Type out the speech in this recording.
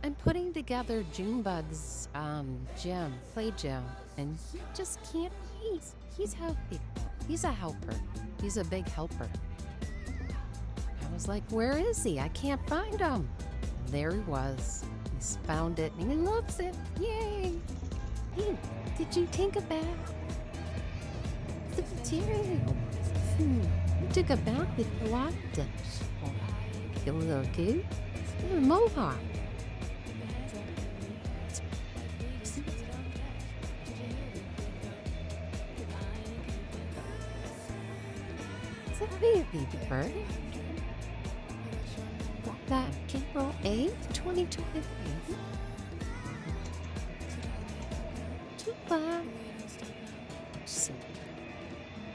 I'm putting together Junebug's play gym, and he just can't. He's healthy. He's a helper. He's a big helper. I was like, where is he? I can't find him. There he was. He's found it, and he loves it. Yay! Hey, did you take a bath? The material. You took a bath with the water dish. You little kid. You're a Mohawk. Is that me, baby bird? That April 8th, 2023. Goodbye.